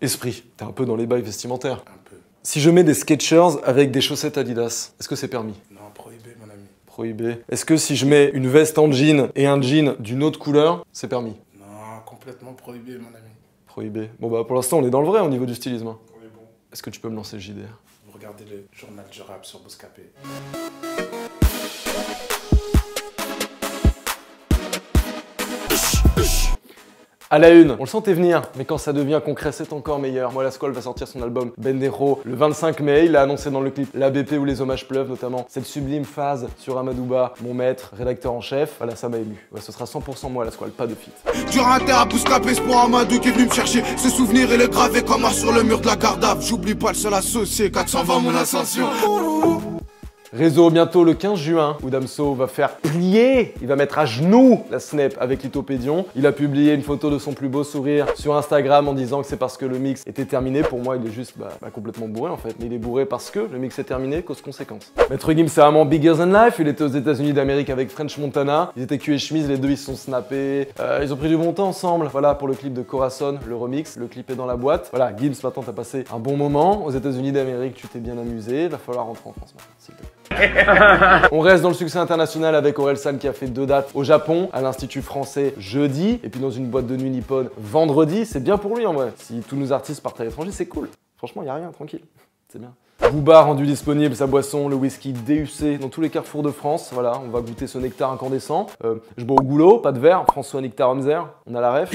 Esprit, t'es un peu dans les bails vestimentaires. Un peu. Si je mets des Skechers avec des chaussettes Adidas, est-ce que c'est permis? Non, prohibé, mon ami. Prohibé. Est-ce que si je mets une veste en jean et un jean d'une autre couleur, c'est permis? Non, complètement prohibé, mon ami. Prohibé. Bon bah pour l'instant on est dans le vrai au niveau du stylisme. On est bon. Est-ce que tu peux me lancer le JDR? Vous regardez le journal du rap sur Bouscapé. À la une, on le sentait venir, mais quand ça devient concret, c'est encore meilleur. Moi, la Squale va sortir son album Bendero le 25 mai. Il a annoncé dans le clip l'ABP où les hommages pleuvent, notamment cette sublime phase sur Amadouba, mon maître, rédacteur en chef. Voilà, ça m'a ému. Ouais, ce sera 100% moi, la Squale, pas de feat. Du rater à Bouscapé, c'est pour Amadou qui est venu me chercher. Ce souvenir, il est gravé comme un sur le mur de la Gardave. J'oublie pas le seul associé, 420 mon ascension. Réseau bientôt le 15 juin où Damso va faire plier, il va mettre à genoux la Snap avec Lithopédion. Il a publié une photo de son plus beau sourire sur Instagram en disant que c'est parce que le mix était terminé. Pour moi, il est juste complètement bourré en fait. Mais il est bourré parce que le mix est terminé, cause conséquence. Maître Gims, c'est vraiment bigger than life. Il était aux États-Unis d'Amérique avec French Montana. Ils étaient cul et chemise, les deux ils se sont snappés. Ils ont pris du bon temps ensemble. Voilà pour le clip de Corazon, le remix. Le clip est dans la boîte. Voilà, Gims, maintenant t'as passé un bon moment. Aux États-Unis d'Amérique, tu t'es bien amusé. Il va falloir rentrer en France maintenant, s'il te plaît. On reste dans le succès international avec Orelsan qui a fait 2 dates au Japon, à l'Institut français jeudi, et puis dans une boîte de nuit nippone vendredi. C'est bien pour lui en vrai. Si tous nos artistes partent à l'étranger, c'est cool. Franchement, y a rien, tranquille. C'est bien. Booba a rendu disponible sa boisson, le whisky DUC, dans tous les carrefours de France. Voilà, on va goûter ce nectar incandescent. Je bois au goulot, pas de verre. François Nectar Homzer, on a la ref.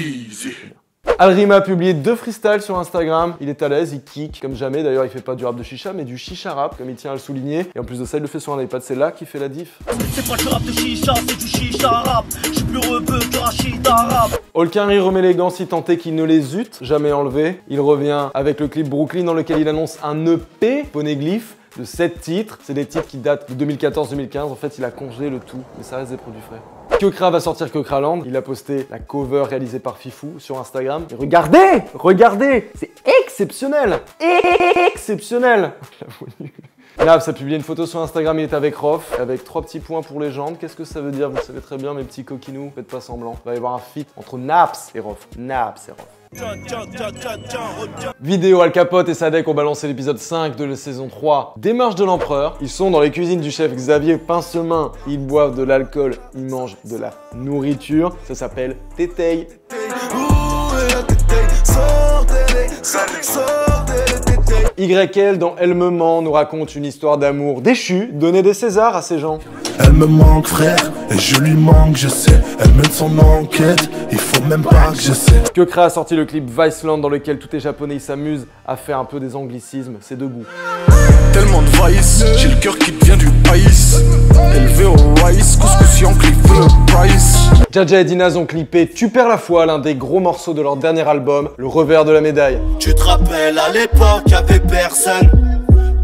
Alrima a publié 2 freestyles sur Instagram. Il est à l'aise, il kick comme jamais. D'ailleurs, il fait pas du rap de chicha, mais du chicha rap, comme il tient à le souligner. Et en plus de ça, il le fait sur un iPad. C'est là qui fait la diff. C'est pas du rap de chicha, c'est du chicha rap. Je suis plus rebeu que Rachid Arabe. Holkinry remet les gants si tant est qu'il ne les eût jamais enlevés. Il revient avec le clip Brooklyn dans lequel il annonce un EP, Poneglyph, de 7 titres. C'est des titres qui datent de 2014-2015. En fait, il a congelé le tout, mais ça reste des produits frais. Kekra va sortir Kekraland. Il a posté la cover réalisée par Fifou sur Instagram. Et regardez, c'est exceptionnel, exceptionnel. Naps a publié une photo sur Instagram, il est avec Rof, avec 3 petits points pour légende. Qu'est-ce que ça veut dire? Vous le savez très bien, mes petits coquinous, faites pas semblant. Il va y avoir un feat entre Naps et Rof. Naps et Rof. Vidéo, Al Capote et Sadek ont balancé l'épisode 5 de la saison 3 des Marches de l'Empereur. Ils sont dans les cuisines du chef Xavier Pincemain. Ils boivent de l'alcool, ils mangent de la nourriture. Ça s'appelle Téteille. YL dans Elle me ment nous raconte une histoire d'amour déchu, donner des Césars à ces gens. Elle me manque frère, et je lui manque, je sais. Elle mène son enquête, il faut même pas que je sais. Kekra a sorti le clip Viceland dans lequel tout est japonais, il s'amuse à faire un peu des anglicismes, c'est de goût. Tellement de vice, j'ai le cœur qui devient du païs. Élevé au rice, couscous Yankee for the price. Jaja et Dinaz ont clippé Tu perds la foi, l'un des gros morceaux de leur dernier album, le revers de la médaille. Tu te rappelles à l'époque, y'avait personne.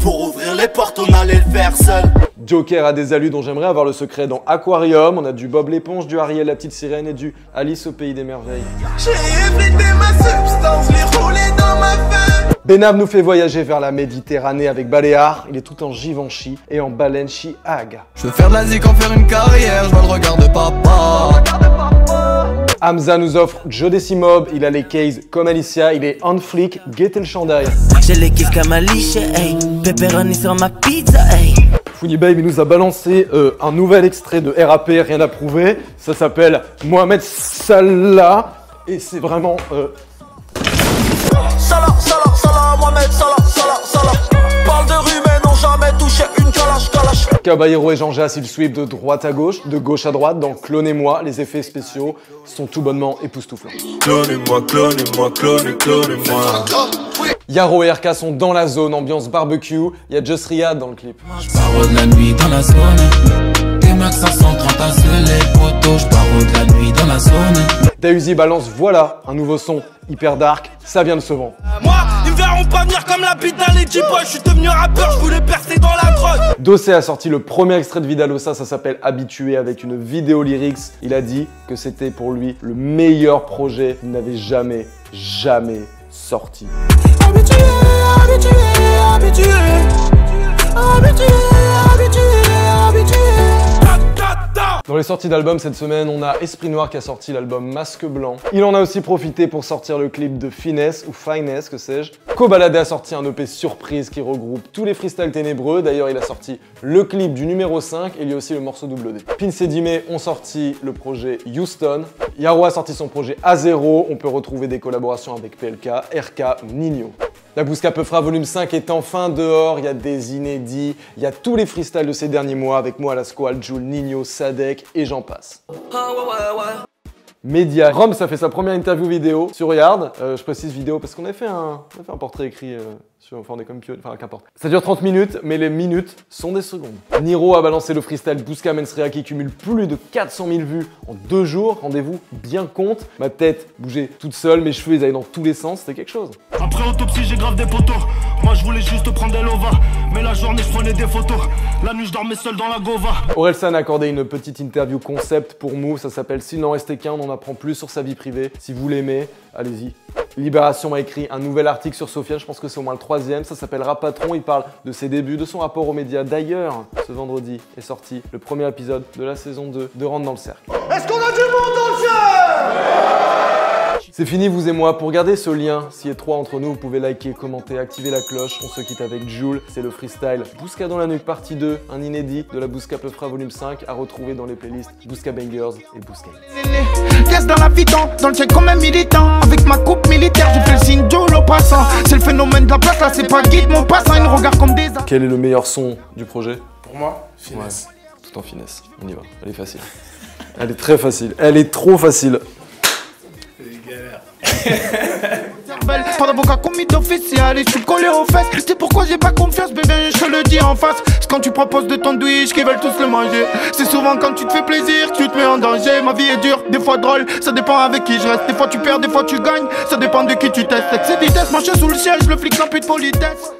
Pour ouvrir les portes, on allait le faire seul. Joker a des alus dont j'aimerais avoir le secret dans Aquarium. On a du Bob l'éponge, du Ariel la petite sirène et du Alice au pays des merveilles. J'ai évité ma substance, l'ai roulé dans ma veine. Benab nous fait voyager vers la Méditerranée avec Baléar. Il est tout en Givenchy et en Balenci Haga. Je veux faire de la zik en faire une carrière, je vois le regard de papa. Hamza nous offre Joe Decimob, il a les cases comme Alicia, il est on flic, guettez le chandail. J'ai les kiffs comme Alicia, hey. Pepperoni sur ma pizza, hey. Funny Babe il nous a balancé un nouvel extrait de RAP, rien à prouver. Ça s'appelle Mohamed Salah et c'est vraiment... Salah, Mohamed, Salah. Parle de rue mais non jamais touché une calache. Caballero et Jean Jass, ils sweep de droite à gauche, de gauche à droite. Dans Clonez-moi, les effets spéciaux sont tout bonnement époustouflants. Clonez-moi. Yaro et RK sont dans la zone, ambiance barbecue. Il y a Just Riyad dans le clip. J'pars de la nuit dans la zone. Des Max 530 à les potos. J'pars de la nuit dans la zone. Dausi balance voilà, un nouveau son hyper dark, ça vient de se vendre. Moi, ils me verront pas venir comme la bite d'un Lady Boy. Je suis devenu rappeur, je voulais percer dans la drogue. Dossé a sorti le premier extrait de Vidalosa, ça s'appelle Habitué avec une vidéo lyrics. Il a dit que c'était pour lui le meilleur projet qu'il n'avait jamais sorti. Dans les sorties d'albums cette semaine, on a Esprit Noir qui a sorti l'album Masque Blanc. Il en a aussi profité pour sortir le clip de Finesse ou Finesse, que sais-je. Kobalade a sorti un EP surprise qui regroupe tous les freestyles ténébreux. D'ailleurs, il a sorti le clip du numéro 5 et il y a aussi le morceau double D. Pince et Dime ont sorti le projet Houston. Yaro a sorti son projet A0. On peut retrouver des collaborations avec PLK, RK ou Nino. La Bousca Peufra volume 5 est enfin dehors, il y a des inédits, il y a tous les freestyles de ces derniers mois avec moi, la Squale, Jul, Nino, Sadek et j'en passe. Média. Rome, ça fait sa première interview vidéo sur Yard. Je précise vidéo parce qu'on a fait un portrait écrit sur... Enfin, on est comme enfin, qu'importe. Ça dure 30 minutes, mais les minutes sont des secondes. Niro a balancé le freestyle Bousca Mensrea qui cumule plus de 400 000 vues en 2 jours. Rendez-vous bien compte. Ma tête bougeait toute seule, mes cheveux ils allaient dans tous les sens, c'était quelque chose. Après autopsie, j'ai grave des poteaux. Moi, je voulais juste prendre des lovas. Mais la journée, je prenais des photos. La nuit, je dormais seul dans la gova. Orelsan a accordé une petite interview concept pour Move. Ça s'appelle S'il n'en restait qu'un, on en apprend plus sur sa vie privée. Si vous l'aimez, allez-y. Libération a écrit un nouvel article sur Sofiane, je pense que c'est au moins le 3e. Ça s'appelle Rap Patron. Il parle de ses débuts, de son rapport aux médias. D'ailleurs, ce vendredi est sorti le premier épisode de la saison 2 de Rentre dans le cercle. Est-ce qu'on a du monde dans le cercle? C'est fini, vous et moi. Pour garder ce lien si étroit entre nous, vous pouvez liker, commenter, activer la cloche. On se quitte avec Jul. C'est le freestyle Bousca dans la nuque partie 2, un inédit de la Bousca Peufra volume 5 à retrouver dans les playlists Bousca Bangers et Bousca Hits. Caisse dans la vidan, dans le check comme un militant. Avec ma coupe militaire, je fais le signe de l'eau passant. C'est le phénomène de la place, là c'est pas guide mon passant. Il nous regarde comme des... Quel est le meilleur son du projet? Pour moi, Finesse. Ouais, tout en finesse. On y va. Elle est facile. Elle est très facile. Elle est trop facile. Pas d'avocat commis d'official et je suis collé aux fesses. C'est pourquoi j'ai pas confiance, bébé, je te le dis en face. C'est quand tu proposes de ton douche qu'ils veulent tous le manger. C'est souvent quand tu te fais plaisir, tu te mets en danger. Ma vie est dure, des fois drôle, ça dépend avec qui je reste. Des fois tu perds, des fois tu gagnes, ça dépend de qui tu testes. Excès vitesse, marcher sous le siège, le flic n'a plus de politesse.